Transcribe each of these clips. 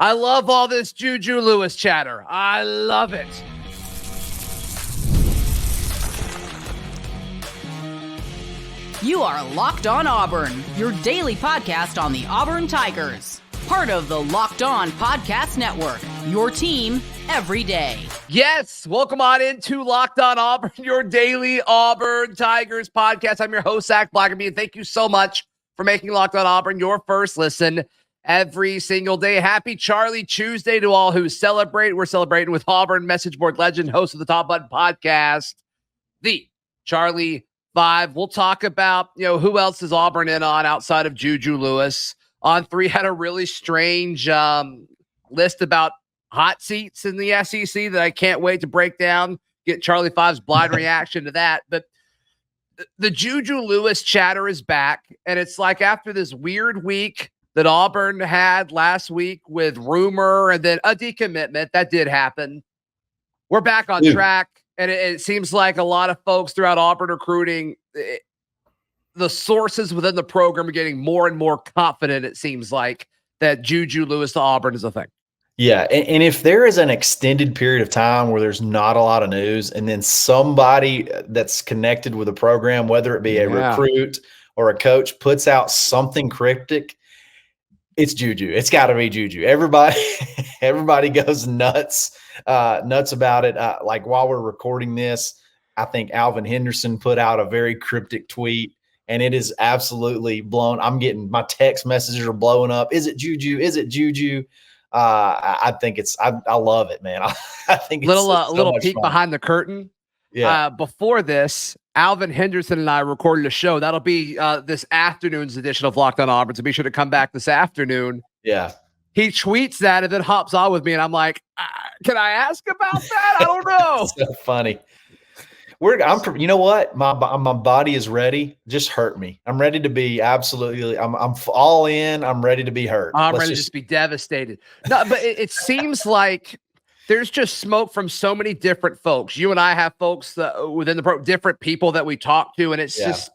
I love all this Juju Lewis chatter. I love it. You are Locked On Auburn, your daily podcast on the Auburn Tigers. Part of the Locked On Podcast Network, your team every day. Yes, welcome on into Locked On Auburn, your daily Auburn Tigers podcast. I'm your host, Zac Blackerby, and thank you so much for making Locked On Auburn your first listen every single day. Happy Charlie Tuesday to all who celebrate. We're celebrating with Auburn message board legend, host of the Top Button podcast, the Charlie5. We'll talk about, who else is Auburn in on outside of Juju Lewis. On 3 had a really strange list about hot seats in the SEC that I can't wait to break down, get Charlie5's blind reaction to that. But the Juju Lewis chatter is back, and it's like after this weird week that Auburn had last week with rumor and then a decommitment, that did happen. We're back on track, and it seems like a lot of folks throughout Auburn recruiting, the sources within the program are getting more and more confident, it seems like, that Juju Lewis to Auburn is a thing. Yeah, and if there is an extended period of time where there's not a lot of news, and then somebody that's connected with the program, whether it be a recruit or a coach, puts out something cryptic, it's Juju. It's got to be Juju. Everybody goes nuts about it. Like while we're recording this, I think Alvin Henderson put out a very cryptic tweet, and it is absolutely blown. I'm getting my text messages are blowing up. Is it Juju? Is it Juju? I think I love it, man. I think it's little peek fun behind the curtain. Yeah. Before this, Alvin Henderson and I recorded a show. That'll be this afternoon's edition of Locked On Auburn. So be sure to come back this afternoon. Yeah. He tweets that and then hops on with me, and I'm like, can I ask about that? I don't know. So funny. You know what? My body is ready. Just hurt me. I'm ready to be absolutely. I'm all in. I'm ready to be hurt. I'm ready to just be devastated. No, but it seems like there's just smoke from so many different folks. You and I have folks within the different people that we talk to, and it's just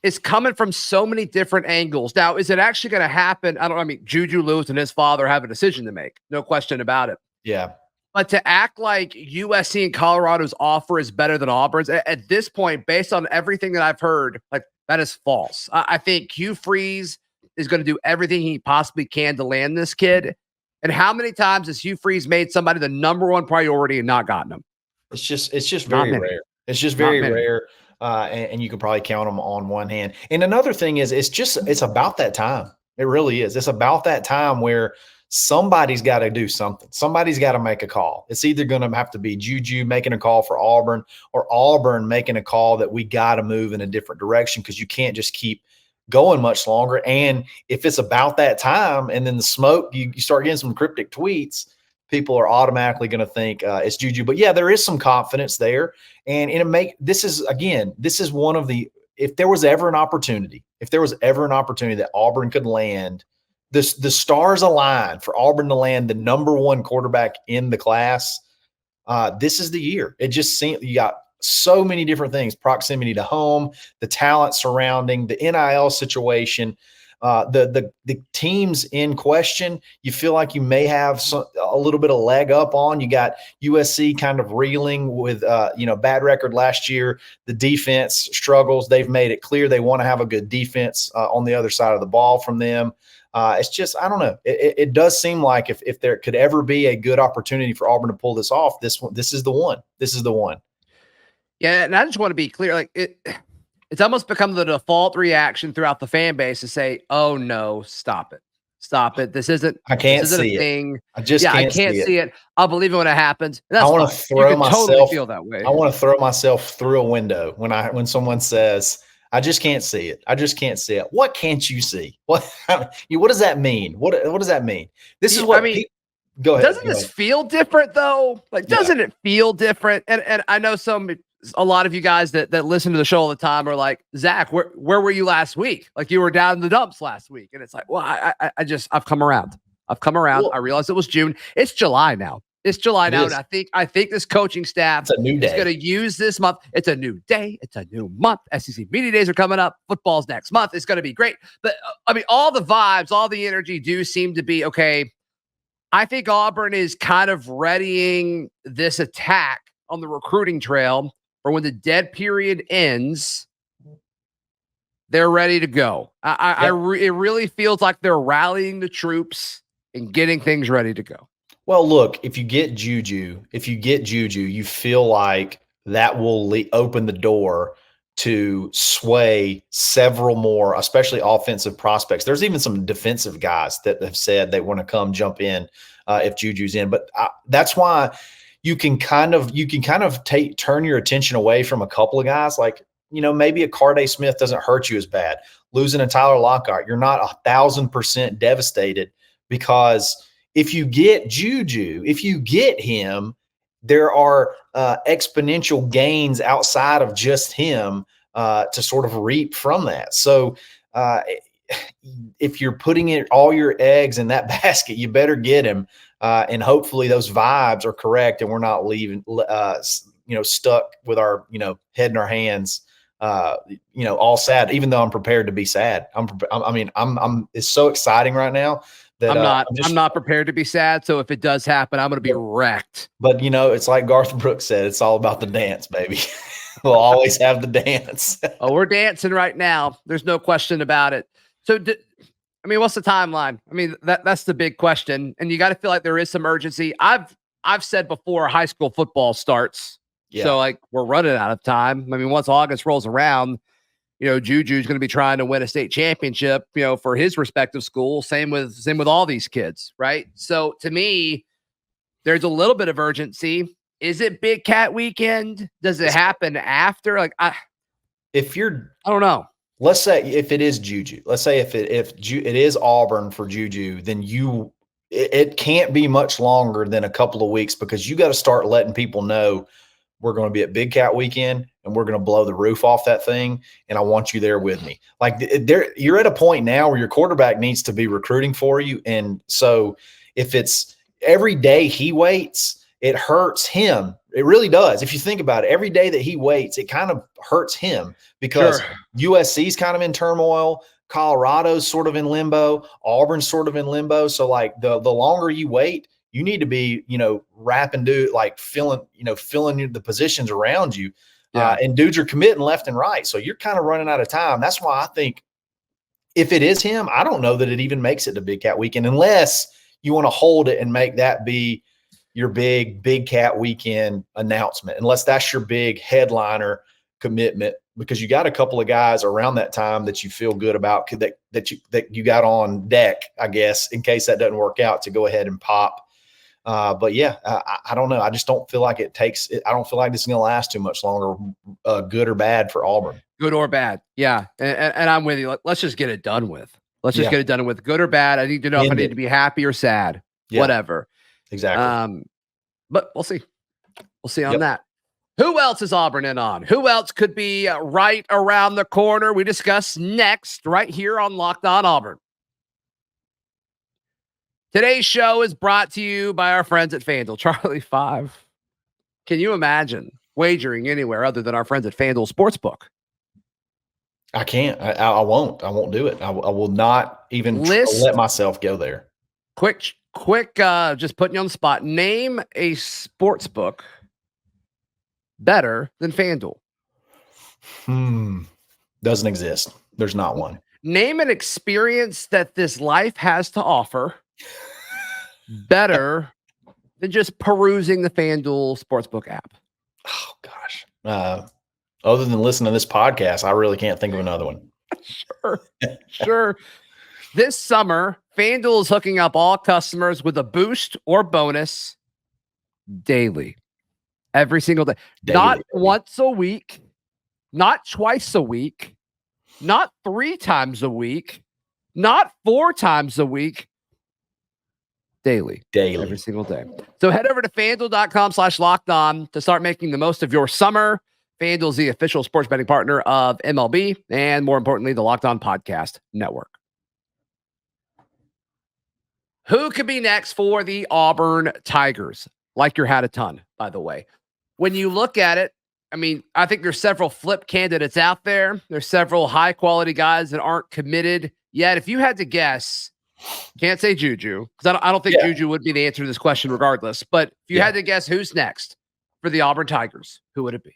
it's coming from so many different angles. Now, is it actually going to happen? I mean, Juju Lewis and his father have a decision to make. No question about it. Yeah. But to act like USC and Colorado's offer is better than Auburn's, at this point, based on everything that I've heard, like, that is false. I think Hugh Freeze is going to do everything he possibly can to land this kid. And how many times has Hugh Freeze made somebody the number one priority and not gotten them? It's just very rare. It's just very rare. And you can probably count them on one hand. And another thing is, it's about that time. It really is. It's about that time where somebody's got to do something. Somebody's got to make a call. It's either going to have to be Juju making a call for Auburn or Auburn making a call that we got to move in a different direction, because you can't just keep going much longer. And if it's about that time and then the smoke, you start getting some cryptic tweets, people are automatically going to think it's Juju. But yeah, there is some confidence there. And this is one of the, if there was ever an opportunity that Auburn could land, the stars align for Auburn to land the number one quarterback in the class. This is the year. It just seems you got so many different things: proximity to home, the talent surrounding, the NIL situation, the teams in question. You feel like you may have a little bit of leg up on. You got USC kind of reeling with bad record last year. The defense struggles. They've made it clear they want to have a good defense on the other side of the ball from them. It's just, I don't know. It does seem like if there could ever be a good opportunity for Auburn to pull this off, this is the one. This is the one. Yeah, and I just want to be clear. Like it's almost become the default reaction throughout the fan base to say, "Oh no, stop it, stop it. This isn't. I can't this isn't see a thing. I just I can't see it. I'll believe it when it happens." And that's I want to throw myself. Totally feel that way. I want to throw myself through a window when someone says, I just can't see it. I just can't see it. What can't you see? What does that mean? What does that mean? This is what I mean. Go ahead. Doesn't this feel different though? Like, doesn't it feel different? And I know a lot of you guys that listen to the show all the time are like, Zach, where were you last week? Like, you were down in the dumps last week. And it's like, well, I've come around. Well, I realized it was June. It's July now. And I think this coaching staff is going to use this month. It's a new day. It's a new month. SEC Media Days are coming up. Football's next month. It's going to be great. But I mean, all the vibes, all the energy do seem to be, okay, I think Auburn is kind of readying this attack on the recruiting trail for when the dead period ends. They're ready to go. It really feels like they're rallying the troops and getting things ready to go. Well, look, if you get Juju, you feel like that will open the door to sway several more, especially offensive prospects. There's even some defensive guys that have said they want to come jump in if Juju's in. But that's why you can kind of turn your attention away from a couple of guys. Like, maybe a Carday Smith doesn't hurt you as bad. Losing a Tyler Lockhart, you're not 1,000% devastated, because if you get Juju, if you get him, there are exponential gains outside of just him to sort of reap from that. So if you're putting all your eggs in that basket, you better get him. And hopefully those vibes are correct and we're not leaving, stuck with our, head in our hands, all sad, even though I'm prepared to be sad. It's so exciting right now. I'm not prepared to be sad. So if it does happen, I'm going to be wrecked. But it's like Garth Brooks said, it's all about the dance, baby. We'll always have the dance. Oh, we're dancing right now. There's no question about it. So, what's the timeline? That's the big question. And you got to feel like there is some urgency. I've said before, high school football starts. Yeah. So we're running out of time. Once August rolls around, Juju's going to be trying to win a state championship, for his respective school. Same with all these kids, right? So to me, there's a little bit of urgency. Is it Big Cat Weekend? Does it happen after? I don't know. Let's say if it is Juju, let's say if it is Auburn for Juju, then it can't be much longer than a couple of weeks, because you got to start letting people know we're going to be at Big Cat Weekend and we're going to blow the roof off that thing. And I want you there with me. You're at a point now where your quarterback needs to be recruiting for you. And so if it's every day he waits, it hurts him. It really does. If you think about it, every day that he waits, it kind of hurts him, because USC's kind of in turmoil. Colorado's sort of in limbo. Auburn's sort of in limbo. So the longer you wait, you need to be, filling the positions around you. Yeah. And dudes are committing left and right. So you're kind of running out of time. That's why I think if it is him, I don't know that it even makes it to Big Cat Weekend, unless you want to hold it and make that be your Big Cat Weekend announcement, unless that's your big headliner commitment, because you got a couple of guys around that time that you feel good about that you got on deck, I guess, in case that doesn't work out, to go ahead and pop. But yeah, I don't know. I just don't feel like I don't feel like this is going to last too much longer, good or bad for Auburn. Good or bad. Yeah. And I'm with you. Let's just get it done with. Let's just get it done with. Good or bad. I need to know if I need to be happy or sad, whatever. Exactly. But we'll see. We'll see on that. Who else is Auburn in on? Who else could be right around the corner? We discuss next right here on Locked On Auburn. Today's show is brought to you by our friends at FanDuel. Charlie5. Can you imagine wagering anywhere other than our friends at FanDuel Sportsbook? I can't. I won't. I won't do it. I will not even let myself go there. Quick, just putting you on the spot. Name a sportsbook better than FanDuel. Doesn't exist. There's not one. Name an experience that this life has to offer better than just perusing the FanDuel Sportsbook app. Oh, gosh. Other than listening to this podcast, I really can't think of another one. Sure. This summer, FanDuel is hooking up all customers with a boost or bonus daily. Every single day. Not once a week, not twice a week, not 3 times a week, not 4 times a week. Daily. Every single day. So head over to FanDuel.com/lockedon to start making the most of your summer. FanDuel is the official sports betting partner of MLB and, more importantly, the Locked On Podcast Network. Who could be next for the Auburn Tigers? Like your hat a ton, by the way. When you look at it, I think there's several flip candidates out there. There's several high-quality guys that aren't committed yet. If you had to guess, Can't say Juju because I don't think Juju would be the answer to this question regardless. But if you had to guess who's next for the Auburn Tigers, who would it be?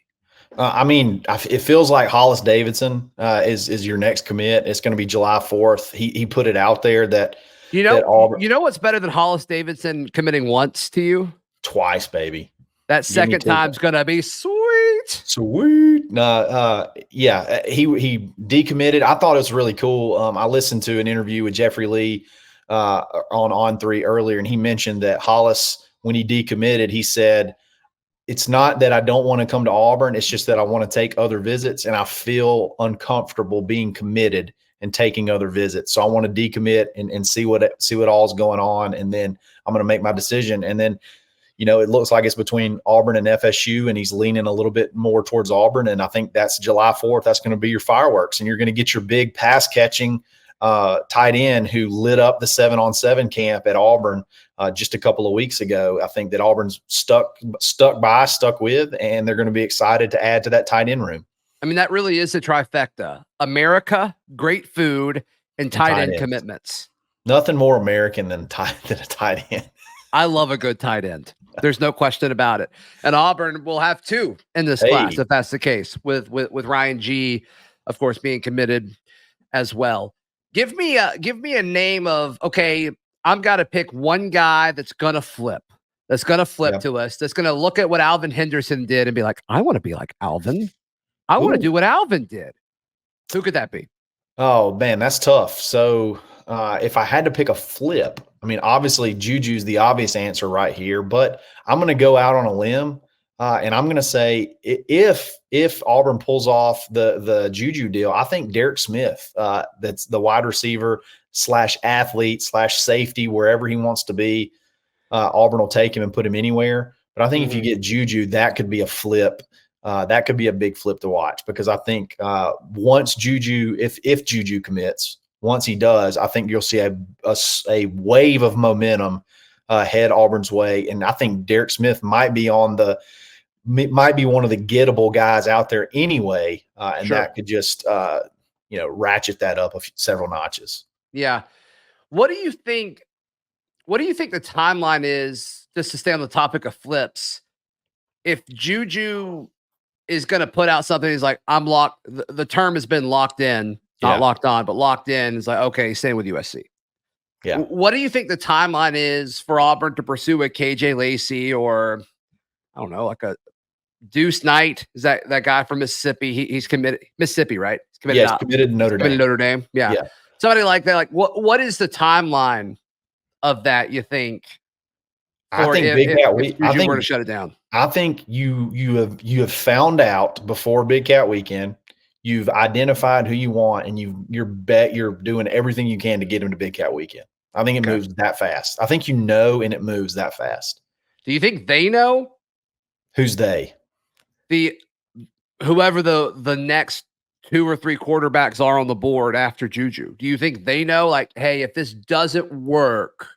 It feels like Hollis Davidson is your next commit. It's going to be July 4th. He put it out there that Auburn, what's better than Hollis Davidson committing once to you? Twice, baby. That second time's going to be sweet. Sweet. He decommitted. I thought it was really cool. I listened to an interview with Jeffrey Lee on 3 earlier, and he mentioned that Hollis, when he decommitted, he said, it's not that I don't want to come to Auburn. It's just that I want to take other visits, and I feel uncomfortable being committed and taking other visits. So I want to decommit and see what all's going on, and then I'm going to make my decision. And then, it looks like it's between Auburn and FSU, and he's leaning a little bit more towards Auburn. And I think that's July 4th. That's going to be your fireworks, and you're going to get your big pass catching tight end who lit up the 7-on-7 camp at Auburn just a couple of weeks ago. I think that Auburn's stuck with, and they're going to be excited to add to that tight end room. I mean, that really is a trifecta: America, great food, and tight end commitments. Nothing more American than a tight end. I love a good tight end. There's no question about it. And Auburn will have 2 in this class if that's the case, with Ryan G, of course, being committed as well. Give me a name of, okay, I've got to pick one guy that's gonna flip to us, that's gonna look at what Alvin Henderson did and be like, I want to be like Alvin. I want to do what Alvin did. Who could that be? Oh man, that's tough. So if I had to pick a flip, I mean, obviously Juju's the obvious answer right here, but I'm going to go out on a limb and I'm going to say if Auburn pulls off the Juju deal, I think Derek Smith, that's the wide receiver / athlete / safety, wherever he wants to be, Auburn will take him and put him anywhere. But I think if you get Juju, that could be a flip. That could be a big flip to watch, because I think once Juju, if Juju commits, once he does, I think you'll see a wave of momentum head Auburn's way. And I think Derek Smith might be one of the gettable guys out there anyway. And that could just, ratchet that up several notches. Yeah. What do you think the timeline is, just to stay on the topic of flips? If Juju is going to put out something, he's like, I'm locked. The term has been locked in. Not locked on, but locked in. It's like, okay, staying with USC. Yeah. What do you think the timeline is for Auburn to pursue a KJ Lacey, or I don't know, like a Deuce Knight? Is that guy from Mississippi? He's committed Mississippi, right? He's committed to Notre Dame. Notre Dame. Yeah. Somebody like that. Like, what is the timeline of that, you think? I think Big Cat Weekend. I think we're to shut it down. I think you have found out before Big Cat Weekend. You've identified who you want, and you're doing everything you can to get him to Big Cat Weekend. I think it moves that fast. I think and it moves that fast. Do you think they know? Who's they? Whoever the next 2 or 3 quarterbacks are on the board after Juju. Do you think they know, like, hey, if this doesn't work,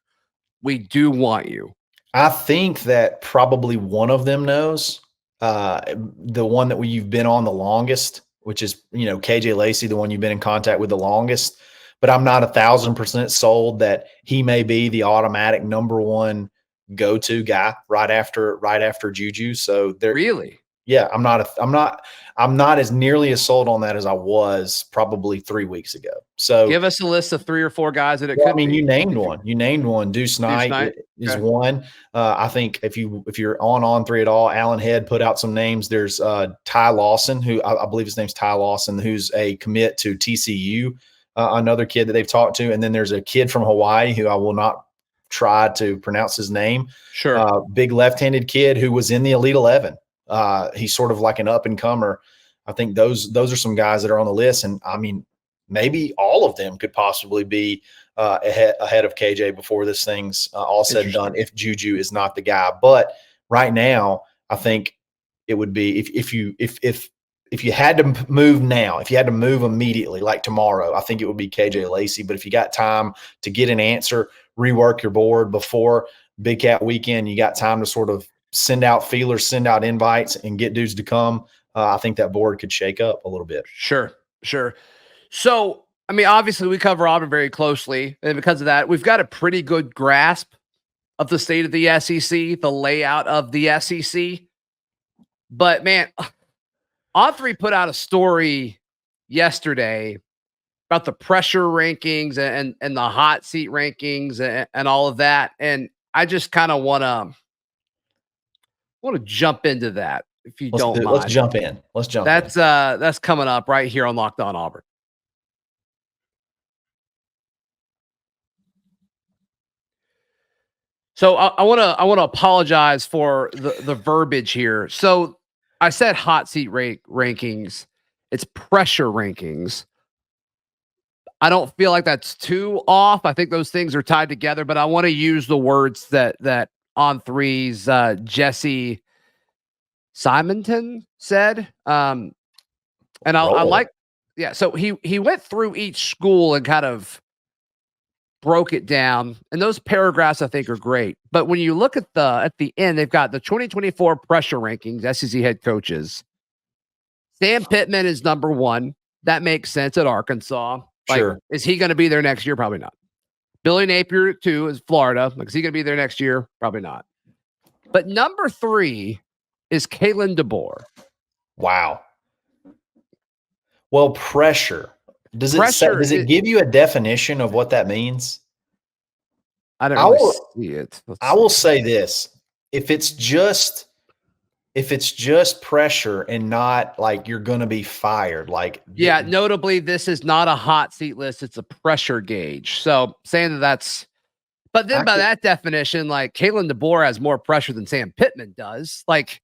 we do want you? I think that probably one of them knows. The one that you've been on the longest, which is, KJ Lacey, the one you've been in contact with the longest. But I'm not 1,000% sold that he may be the automatic number one go-to guy right after Juju. So really, yeah, I'm not as nearly as sold on that as I was probably 3 weeks ago. So give us a list of 3 or 4 guys that it could be. You named one. Deuce Knight is one. I think if you're on 3 at all, Alan Head put out some names. There's Ty Lawson, who I believe his name's Ty Lawson, who's a commit to TCU, another kid that they've talked to. And then there's a kid from Hawaii who I will not try to pronounce his name. Sure. Big left-handed kid who was in the Elite 11. He's sort of like an up-and-comer. I think those are some guys that are on the list. And, I mean, maybe all of them could possibly be ahead of KJ before this thing's all said and done, if Juju is not the guy. But right now, I think it would be if you had to move now, if you had to move immediately, like tomorrow, I think it would be KJ Lacey. But if you got time to get an answer, rework your board before Big Cat Weekend, you got time to sort of send out feelers, send out invites, and get dudes to come. I think that board could shake up a little bit. Sure. So, I mean, obviously we cover Auburn very closely, and because of that, we've got a pretty good grasp of the state of the SEC, the layout of the SEC. But man, On3 put out a story yesterday about the pressure rankings and the hot seat rankings and all of that. And I just kind of want to jump into that if you don't mind. Let's jump in. That's coming up right here on Locked On Auburn. So I want to apologize for the verbiage here. So I said hot seat rankings. It's pressure rankings. I don't feel like that's too off. I think those things are tied together, but I want to use the words that On3's Jesse Simonton said. And I like, yeah. So he went through each school and kind of broke it down, and those paragraphs I think are great. But when you look at the end, they've got the 2024 pressure rankings, SEC head coaches. Sam Pittman is number 1. That makes sense at Arkansas. Like, sure. Is he going to be there next year? Probably not. Billy Napier 2 is Florida. Like, is he going to be there next year? Probably not. But number 3 is Kalen DeBoer. Wow. Well, pressure. Does it give you a definition of what that means? I don't really see it. I will say this. If it's just pressure and not like you're going to be fired, like, yeah, notably, this is not a hot seat list. It's a pressure gauge. So saying that's, but then by that definition, like Kalen DeBoer has more pressure than Sam Pittman does. Like,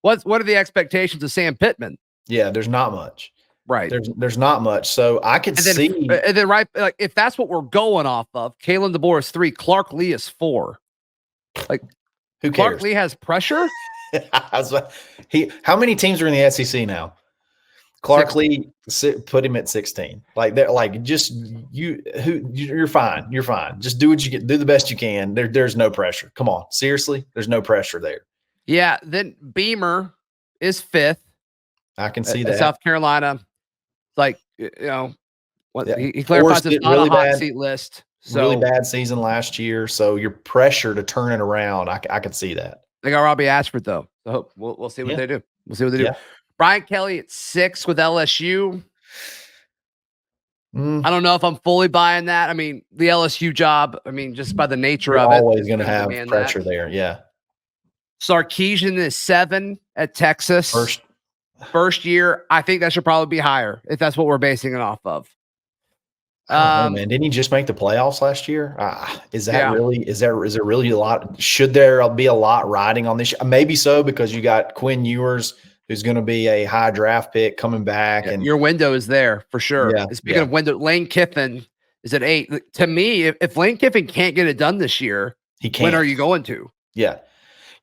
what are the expectations of Sam Pittman? Yeah, there's not much. Right. There's not much. So I could see. And then right, like if that's what we're going off of, Kalen DeBoer is 3, Clark Lee is 4. Like, who cares? Clark Lee has pressure. How many teams are in the SEC now? Clark 16. Lee put him at 16. Like they're like, you're fine. You're fine. Just do what you get. Do the best you can. There's no pressure. Come on, seriously. There's no pressure there. Yeah. Then Beamer is 5th. I can see that. South Carolina. Like, he clarifies it's not really a hot seat list. So really bad season last year. So your pressure to turn it around, I could see that. They got Robbie Ashford though. So we'll see what they do. We'll see what they do. Brian Kelly at 6 with LSU. I don't know if I'm fully buying that. I mean, the LSU job, just by the nature of it. Always going to have pressure there. Yeah. Sarkisian is 7 at Texas. First year. I think that should probably be higher if that's what we're basing it off of. I don't know, man. Didn't he just make the playoffs last year? Is it really a lot? Should there be a lot riding on this? Maybe so, because you got Quinn Ewers, who's going to be a high draft pick coming back. And your window is there for sure. Yeah, Speaking of window, Lane Kiffin is at 8. To me, if Lane Kiffin can't get it done this year, he can't. When are you going to? Yeah.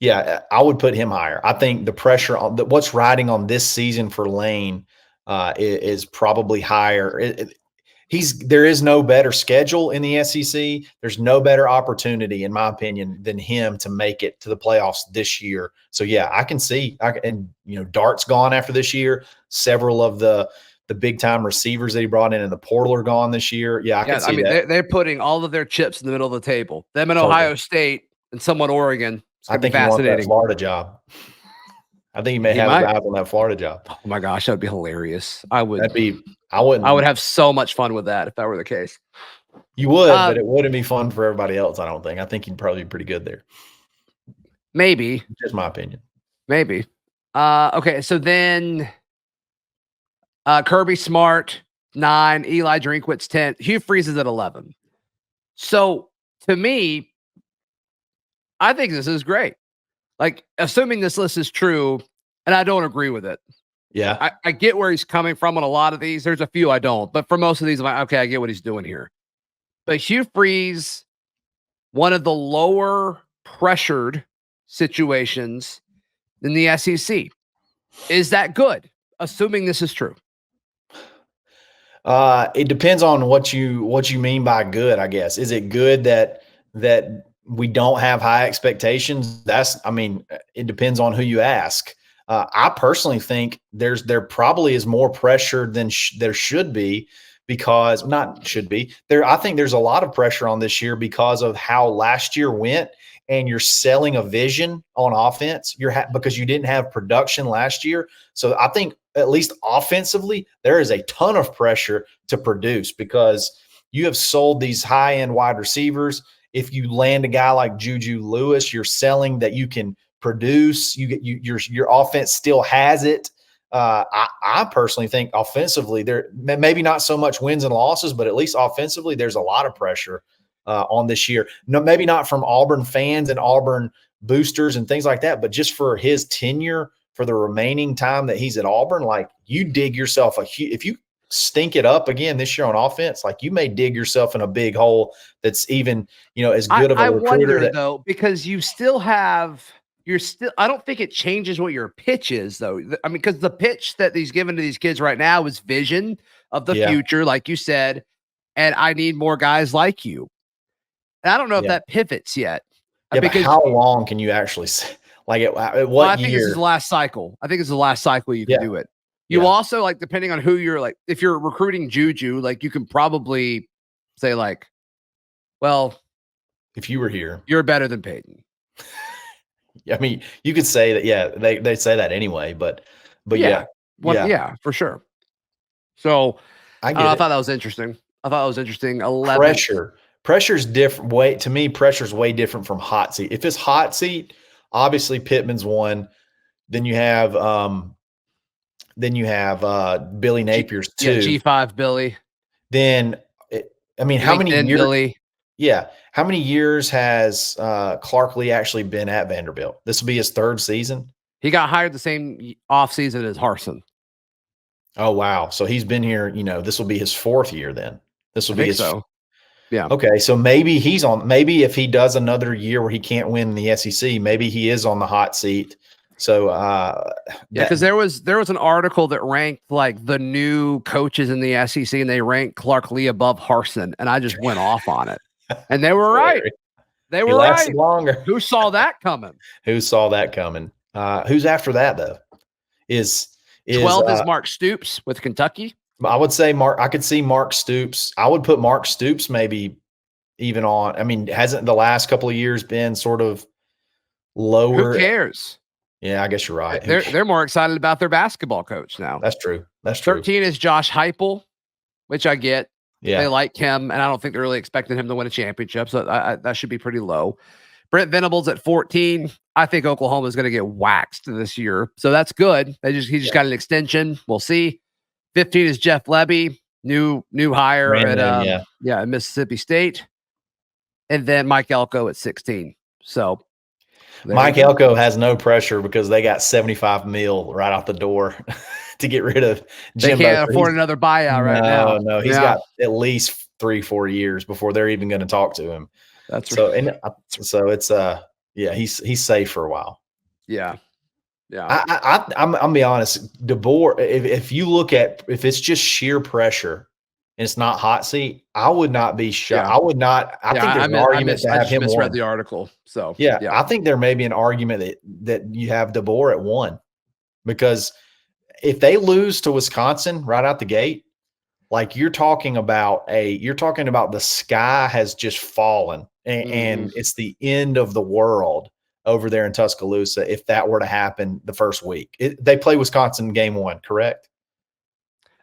Yeah, I would put him higher. I think the pressure on what's riding on this season for Lane is probably higher. There is no better schedule in the SEC. There's no better opportunity, in my opinion, than him to make it to the playoffs this year. So yeah, I can see. Dart's gone after this year. Several of the big time receivers that he brought in the portal are gone this year. Yeah, I can see that. They're putting all of their chips in the middle of the table. Them in Ohio State and somewhat Oregon. I think he wants that Florida job. I think he may have a guy on that Florida job. Oh my gosh, that would be hilarious. I would have so much fun with that if that were the case. You would, but it wouldn't be fun for everybody else, I don't think. I think he'd probably be pretty good there. Maybe. Just my opinion. Maybe. Okay, so then Kirby Smart, 9, Eli Drinkwitz, 10, Hugh Freeze is at 11. So to me, I think this is great. Like, assuming this list is true, and I don't agree with it. Yeah. I get where he's coming from on a lot of these. There's a few I don't. But for most of these, I'm like, okay, I get what he's doing here. But Hugh Freeze, one of the lower pressured situations in the SEC. Is that good? Assuming this is true. It depends on what you mean by good, I guess. Is it good that we don't have high expectations? It depends on who you ask. I personally think there probably is more pressure than there should be, because not should be there. I think there's a lot of pressure on this year because of how last year went, and you're selling a vision on offense. Because you didn't have production last year. So I think at least offensively, there is a ton of pressure to produce because you have sold these high-end wide receivers. If you land a guy like Juju Lewis, you're selling that you can produce. Your offense still has it. I personally think offensively, there maybe not so much wins and losses, but at least offensively, there's a lot of pressure on this year. No, maybe not from Auburn fans and Auburn boosters and things like that, but just for his tenure, for the remaining time that he's at Auburn, like you dig yourself if you stink it up again this year on offense, like you may dig yourself in a big hole that's even, as good of a recruiter. I wonder though, because I don't think it changes what your pitch is though. I mean, because the pitch that he's given to these kids right now is vision of the future, like you said, and I need more guys like you. And I don't know if that pivots yet. Yeah, because how long can you actually say? Like at what year? I think this is the last cycle. I think it's the last cycle you can do it. You also, like, depending on who you're, like, if you're recruiting Juju, like, you can probably say, like, well, if you were here, you're better than Peyton. I mean, you could say that. Yeah, they say that anyway, but yeah, for sure. So I thought that was interesting. 11 pressure's different. To me, pressure's way different from hot seat. If it's hot seat, obviously Pittman's one. Then you have Billy Napier's two. Yeah, G5 Billy. Then how many years? Billy. Yeah, how many years has Clark Lee actually been at Vanderbilt? This will be his third season. He got hired the same offseason as Harsin. Oh wow! So he's been here. This will be his fourth year. Then this will be his. So. Yeah. Okay. So maybe he's on. Maybe if he does another year where he can't win the SEC, maybe he is on the hot seat. So because there was an article that ranked like the new coaches in the SEC, and they ranked Clark Lee above Harsin, and I just went off on it, and they were right. They were right. Longer. Who saw that coming? Who's after that though? Is 12 is Mark Stoops with Kentucky. I would say I could see Mark Stoops. I would put Mark Stoops maybe even on. I mean, hasn't the last couple of years been sort of lower? Who cares? Yeah, I guess you're right. They're more excited about their basketball coach now. That's true. 13 is Josh Heupel, which I get. Yeah, they like him, and I don't think they're really expecting him to win a championship, so that should be pretty low. Brent Venables at 14. I think Oklahoma is going to get waxed this year, so that's good. He just got an extension. We'll see. 15 is Jeff Lebby, new hire at Mississippi State, and then Mike Elko at 16. So Mike Elko has no pressure because they got $75 million right out the door to get rid of Jimbo. They can't afford another buyout right now. No, he's got at least 3-4 years before they're even going to talk to him. That's so. Right. And so it's he's safe for a while. Yeah. I'm gonna be honest. DeBoer, if you look at if it's just sheer pressure and it's not hot seat, I would not be shocked. Yeah. I would not. I think there's an argument to have him. I misread the article. So I think there may be an argument that you have DeBoer at 1, because if they lose to Wisconsin right out the gate, like you're talking about the sky has just fallen and it's the end of the world over there in Tuscaloosa if that were to happen the first week. They play Wisconsin game 1, correct?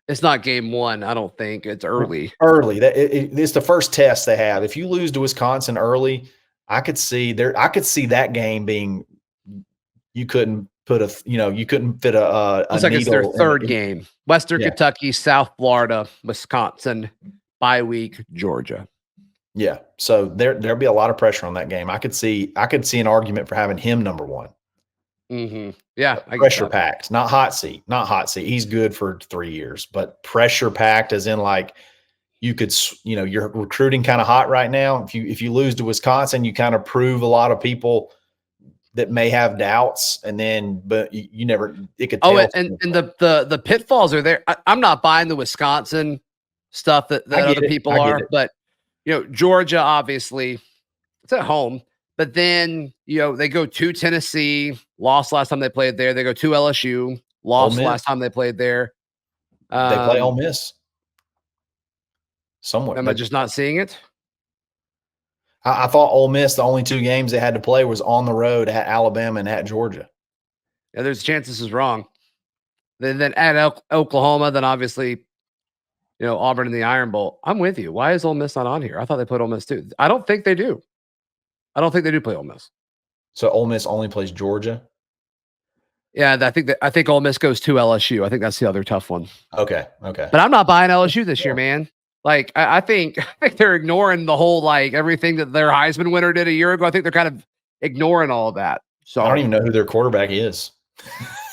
It's not game 1, I don't think. It's early. It's the first test they have. If you lose to Wisconsin early, I could see that game being you couldn't fit a Looks like it's their third game. Western Kentucky, South Florida, Wisconsin, bye week, Georgia. Yeah. So there'll be a lot of pressure on that game. I could see an argument for having him number 1. Mm-hmm. Yeah. Pressure packed, not hot seat. He's good for 3 years, but pressure packed as in like you could, you're recruiting kind of hot right now. If you lose to Wisconsin, you kind of prove a lot of people that may have doubts, but you never, it could. Oh, and the pitfalls are there. I'm not buying the Wisconsin stuff that other people are, but Georgia, obviously it's at home, but then, they go to Tennessee, lost last time they played there. They go to LSU, lost last time they played there. They play Ole Miss. somewhere. Am I just not seeing it? I thought Ole Miss, the only 2 games they had to play was on the road at Alabama and at Georgia. Yeah, there's a chance this is wrong. Then at Oklahoma, then obviously, Auburn in the Iron Bowl. I'm with you. Why is Ole Miss not on here? I thought they played Ole Miss too. I don't think they do. I don't think they do play Ole Miss. So Ole Miss only plays Georgia? Yeah, I think Ole Miss goes to LSU. I think that's the other tough one. Okay. But I'm not buying LSU this year, man. Like, I think they're ignoring the whole, everything that their Heisman winner did a year ago. I think they're kind of ignoring all of that. So I don't even know who their quarterback is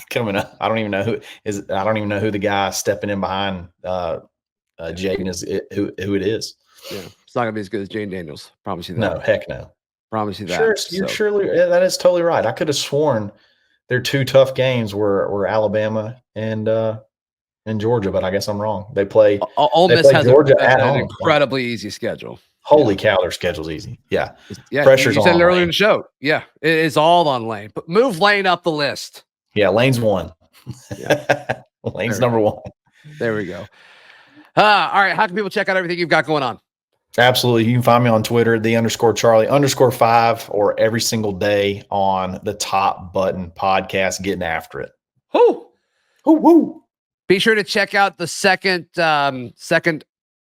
coming up. I don't even know who the guy stepping in behind Jaden is, who it is. Yeah, it's not gonna be as good as Jane Daniels. Promise you that. No, heck no. Promise you that. Sure, you're surely that is totally right. I could have sworn their 2 tough games were Alabama and Georgia, but I guess I'm wrong. They play. Ole Miss has Georgia an incredibly easy schedule. Holy cow, their schedule's easy. Yeah, pressure's on. You said it earlier in the show. Yeah, it is all on Lane. But move Lane up the list. Yeah, Lane's 1. Yeah. Lane's number 1. There we go. All right, how can people check out everything you've got going on? Absolutely. You can find me on Twitter, _Charlie_5, or every single day on the Top Button Podcast, getting after it. Whoo! Woo, woo. Be sure to check out the second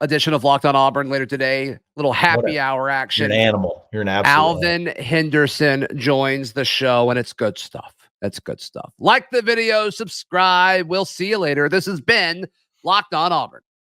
edition of Locked on Auburn later today. Little happy hour action. You're an animal. You're an absolute Alvin Henderson joins the show, and it's good stuff. That's good stuff. Like the video, subscribe. We'll see you later. This has been Locked on Auburn.